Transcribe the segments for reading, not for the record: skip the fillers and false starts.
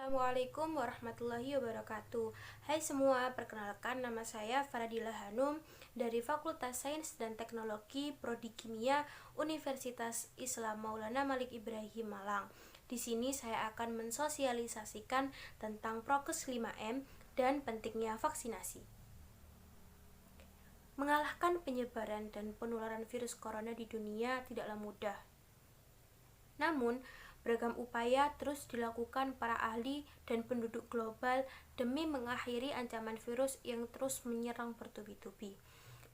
Assalamualaikum warahmatullahi wabarakatuh. Hai semua, perkenalkan nama saya Faradila Hanum dari Fakultas Sains dan Teknologi Prodi Kimia Universitas Islam Maulana Malik Ibrahim Malang. Di sini saya akan mensosialisasikan tentang Prokes 5M dan pentingnya vaksinasi. Mengalahkan penyebaran dan penularan virus corona di dunia tidaklah mudah. Namun, beragam upaya terus dilakukan para ahli dan penduduk global demi mengakhiri ancaman virus yang terus menyerang bertubi-tubi.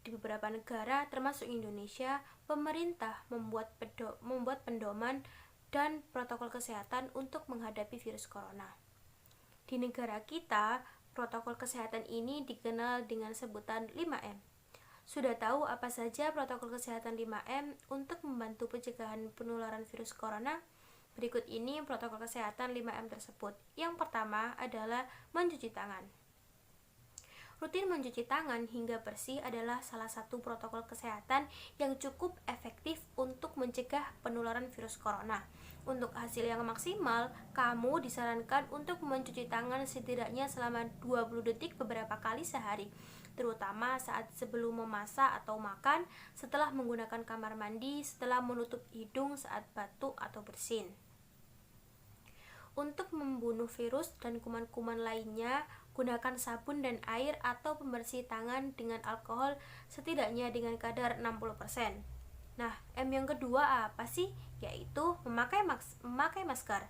Di beberapa negara, termasuk Indonesia, pemerintah membuat pendoman dan protokol kesehatan untuk menghadapi virus corona. Di negara kita, protokol kesehatan ini dikenal dengan sebutan 5M. Sudah tahu apa saja protokol kesehatan 5M untuk membantu pencegahan penularan virus corona? Berikut ini protokol kesehatan 5M tersebut. Yang pertama adalah mencuci tangan. Rutin mencuci tangan hingga bersih adalah salah satu protokol kesehatan yang cukup efektif untuk mencegah penularan virus corona. Untuk hasil yang maksimal, kamu disarankan untuk mencuci tangan setidaknya selama 20 detik beberapa kali sehari, terutama saat sebelum memasak atau makan, setelah menggunakan kamar mandi, setelah menutup hidung saat batuk atau bersin. Untuk membunuh virus dan kuman-kuman lainnya, gunakan sabun dan air atau pembersih tangan dengan alkohol setidaknya dengan kadar 60%. Nah, M yang kedua apa sih? Yaitu memakai masker.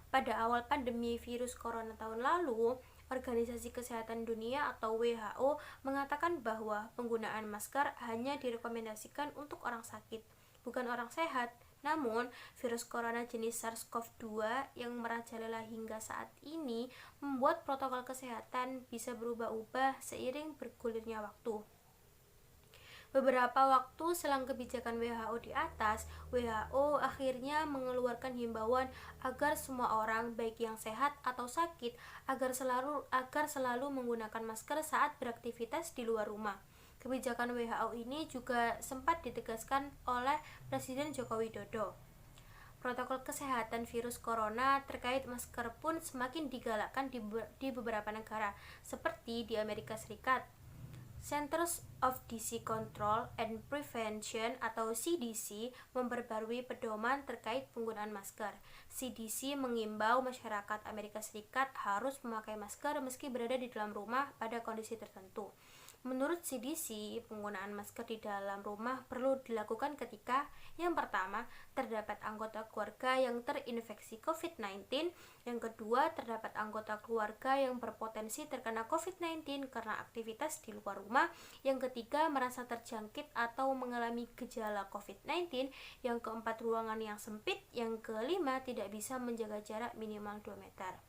Pada awal pandemi virus corona tahun lalu, Organisasi Kesehatan Dunia atau WHO mengatakan bahwa penggunaan masker hanya direkomendasikan untuk orang sakit, bukan orang sehat. Namun, virus corona jenis SARS-CoV-2 yang merajalela hingga saat ini membuat protokol kesehatan bisa berubah-ubah seiring bergulirnya waktu. Beberapa waktu selang kebijakan WHO di atas, WHO akhirnya mengeluarkan himbauan agar semua orang, baik yang sehat atau sakit, agar selalu menggunakan masker saat beraktivitas di luar rumah. Kebijakan WHO ini juga sempat ditegaskan oleh Presiden Joko Widodo. Protokol kesehatan virus corona terkait masker pun semakin digalakkan di beberapa negara, seperti di Amerika Serikat. Centers of Disease Control and Prevention atau CDC memperbarui pedoman terkait penggunaan masker. CDC mengimbau masyarakat Amerika Serikat harus memakai masker meski berada di dalam rumah pada kondisi tertentu. Menurut CDC, penggunaan masker di dalam rumah perlu dilakukan ketika yang pertama, terdapat anggota keluarga yang terinfeksi COVID-19, yang kedua, terdapat anggota keluarga yang berpotensi terkena COVID-19 karena aktivitas di luar rumah, yang ketiga, merasa terjangkit atau mengalami gejala COVID-19, yang keempat, ruangan yang sempit, yang kelima, tidak bisa menjaga jarak minimal 2 meter.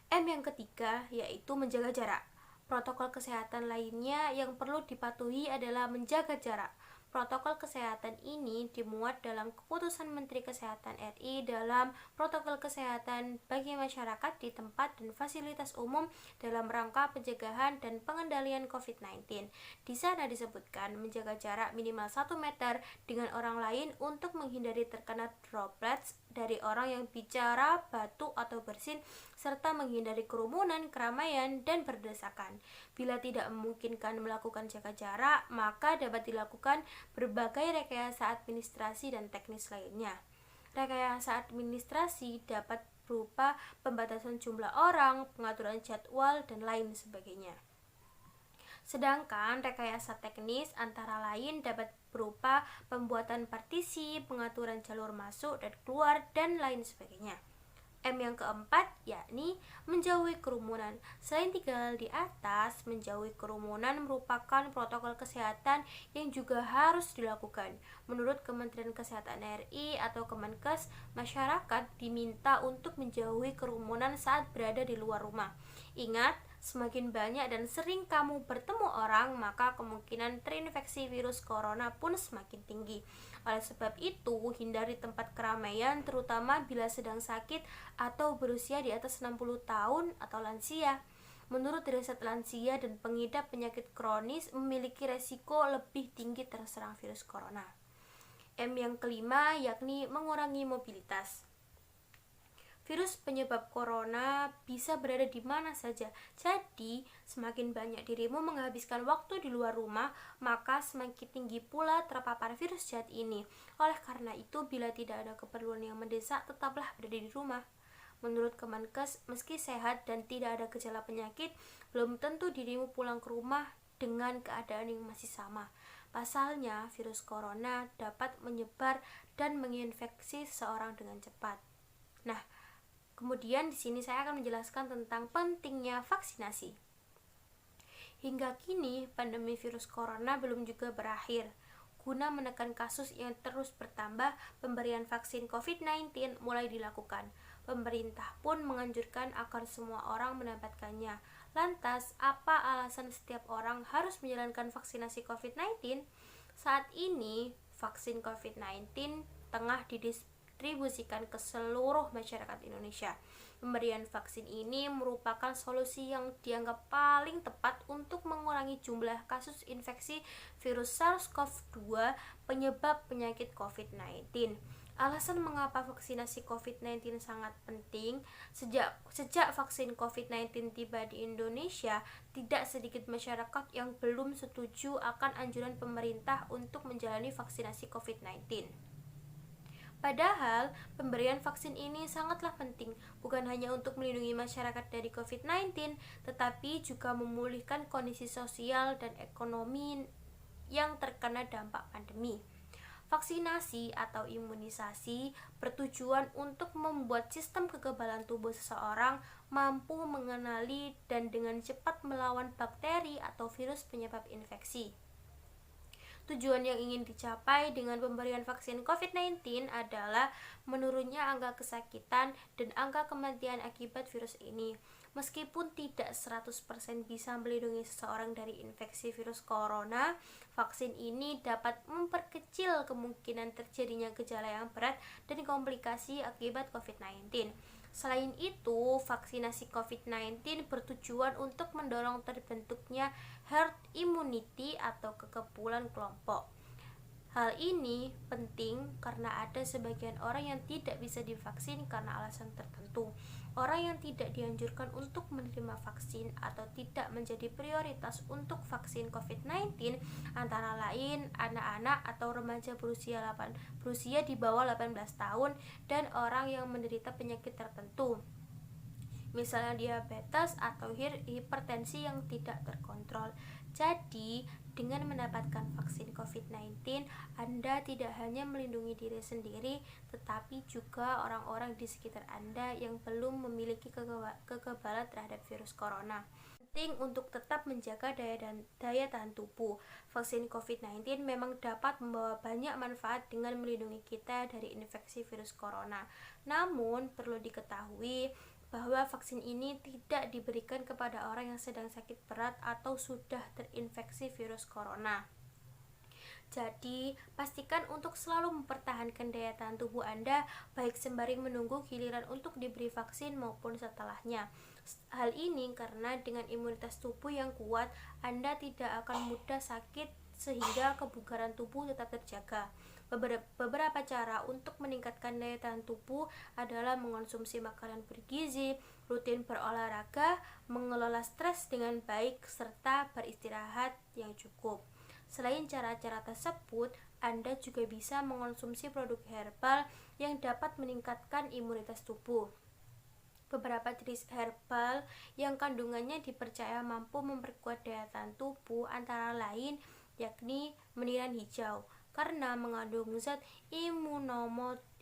M yang ketiga, yaitu menjaga jarak. Protokol kesehatan lainnya yang perlu dipatuhi adalah menjaga jarak. Protokol kesehatan ini dimuat dalam Keputusan Menteri Kesehatan RI dalam Protokol Kesehatan bagi masyarakat di tempat dan fasilitas umum dalam rangka pencegahan dan pengendalian COVID-19. Di sana disebutkan menjaga jarak minimal 1 meter dengan orang lain untuk menghindari terkena droplets dari orang yang bicara, batuk, atau bersin, serta menghindari kerumunan, keramaian, dan berdesakan. Bila tidak memungkinkan melakukan jaga jarak, maka dapat dilakukan berbagai rekayasa administrasi dan teknis lainnya. Rekayasa administrasi dapat berupa pembatasan jumlah orang, pengaturan jadwal, dan lain sebagainya. Sedangkan rekayasa teknis antara lain dapat berupa pembuatan partisi, pengaturan jalur masuk dan keluar, dan lain sebagainya. M yang keempat, yakni menjauhi kerumunan. Selain tiga hal di atas, menjauhi kerumunan merupakan protokol kesehatan yang juga harus dilakukan. Menurut Kementerian Kesehatan RI atau Kemenkes, masyarakat diminta untuk menjauhi kerumunan saat berada di luar rumah. Ingat, semakin banyak dan sering kamu bertemu orang, maka kemungkinan terinfeksi virus corona pun semakin tinggi. Oleh sebab itu, hindari tempat keramaian terutama bila sedang sakit atau berusia di atas 60 tahun atau lansia. Menurut riset, lansia dan pengidap penyakit kronis memiliki resiko lebih tinggi terserang virus corona. M yang kelima, yakni mengurangi mobilitas. Virus penyebab corona bisa berada di mana saja. Jadi, semakin banyak dirimu menghabiskan waktu di luar rumah, maka semakin tinggi pula terpapar virus jahat ini. Oleh karena itu, bila tidak ada keperluan yang mendesak, tetaplah berada di rumah. Menurut Kemenkes, meski sehat dan tidak ada gejala penyakit, belum tentu dirimu pulang ke rumah dengan keadaan yang masih sama. Pasalnya, virus corona dapat menyebar dan menginfeksi seseorang dengan cepat. Nah, kemudian di sini saya akan menjelaskan tentang pentingnya vaksinasi. Hingga kini, pandemi virus corona belum juga berakhir. Guna menekan kasus yang terus bertambah, pemberian vaksin COVID-19 mulai dilakukan. Pemerintah pun menganjurkan agar semua orang mendapatkannya. Lantas, apa alasan setiap orang harus menjalankan vaksinasi COVID-19? Saat ini, vaksin COVID-19 tengah didistribusikan ke seluruh masyarakat Indonesia. Pemberian vaksin ini merupakan solusi yang dianggap paling tepat untuk mengurangi jumlah kasus infeksi virus SARS-CoV-2 penyebab penyakit COVID-19. Alasan mengapa vaksinasi COVID-19 sangat penting, sejak vaksin COVID-19 tiba di Indonesia, tidak sedikit masyarakat yang belum setuju akan anjuran pemerintah untuk menjalani vaksinasi COVID-19. Padahal, pemberian vaksin ini sangatlah penting, bukan hanya untuk melindungi masyarakat dari COVID-19, tetapi juga memulihkan kondisi sosial dan ekonomi yang terkena dampak pandemi. Vaksinasi atau imunisasi bertujuan untuk membuat sistem kekebalan tubuh seseorang mampu mengenali dan dengan cepat melawan bakteri atau virus penyebab infeksi. Tujuan yang ingin dicapai dengan pemberian vaksin COVID-19 adalah menurunnya angka kesakitan dan angka kematian akibat virus ini. Meskipun tidak 100% bisa melindungi seseorang dari infeksi virus corona, vaksin ini dapat memperkecil kemungkinan terjadinya gejala yang berat dan komplikasi akibat COVID-19. Selain itu, vaksinasi COVID-19 bertujuan untuk mendorong terbentuknya herd immunity atau kekebalan kelompok. Hal ini penting karena ada sebagian orang yang tidak bisa divaksin karena alasan tertentu. Orang yang tidak dianjurkan untuk menerima vaksin atau tidak menjadi prioritas untuk vaksin COVID-19 antara lain anak-anak atau remaja berusia di bawah 18 tahun dan orang yang menderita penyakit tertentu, misalnya diabetes atau hipertensi yang tidak terkontrol. Jadi, dengan mendapatkan vaksin COVID-19, Anda tidak hanya melindungi diri sendiri, tetapi juga orang-orang di sekitar Anda yang belum memiliki kekebalan terhadap virus corona. Penting untuk tetap menjaga daya tahan tubuh. Vaksin COVID-19 memang dapat membawa banyak manfaat dengan melindungi kita dari infeksi virus corona. Namun, perlu diketahui bahwa vaksin ini tidak diberikan kepada orang yang sedang sakit berat atau sudah terinfeksi virus corona. Jadi, pastikan untuk selalu mempertahankan daya tahan tubuh Anda, baik sembari menunggu giliran untuk diberi vaksin maupun setelahnya. Hal ini karena dengan imunitas tubuh yang kuat, Anda tidak akan mudah sakit sehingga kebugaran tubuh tetap terjaga. Beberapa cara untuk meningkatkan daya tahan tubuh adalah mengonsumsi makanan bergizi, rutin berolahraga, mengelola stres dengan baik, serta beristirahat yang cukup. Selain cara-cara tersebut, Anda juga bisa mengonsumsi produk herbal yang dapat meningkatkan imunitas tubuh. Beberapa jenis herbal yang kandungannya dipercaya mampu memperkuat daya tahan tubuh antara lain yakni meniran hijau karena mengandung zat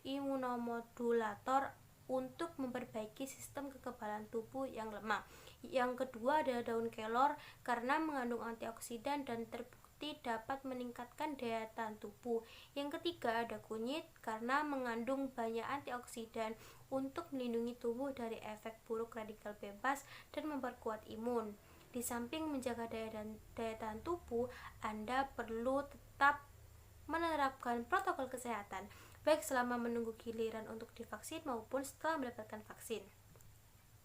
imunomodulator untuk memperbaiki sistem kekebalan tubuh yang lemah. Yang kedua ada daun kelor karena mengandung antioksidan dan terbukti dapat meningkatkan daya tahan tubuh. Yang ketiga ada kunyit karena mengandung banyak antioksidan untuk melindungi tubuh dari efek buruk radikal bebas dan memperkuat imun. Di samping menjaga daya tahan tubuh, Anda perlu tetap menerapkan protokol kesehatan, baik selama menunggu giliran untuk divaksin maupun setelah mendapatkan vaksin.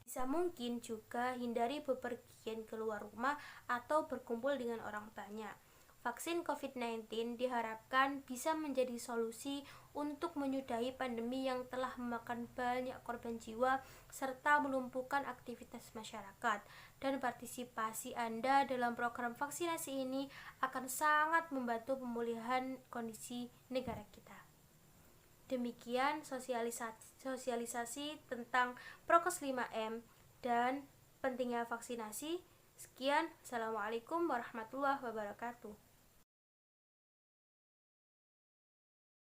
Bisa mungkin juga hindari bepergian keluar rumah atau berkumpul dengan orang banyak. Vaksin COVID-19 diharapkan bisa menjadi solusi untuk menyudahi pandemi yang telah memakan banyak korban jiwa serta melumpuhkan aktivitas masyarakat. Dan partisipasi Anda dalam program vaksinasi ini akan sangat membantu pemulihan kondisi negara kita. Demikian sosialisasi tentang Prokes 5M dan pentingnya vaksinasi. Sekian, Assalamualaikum warahmatullahi wabarakatuh.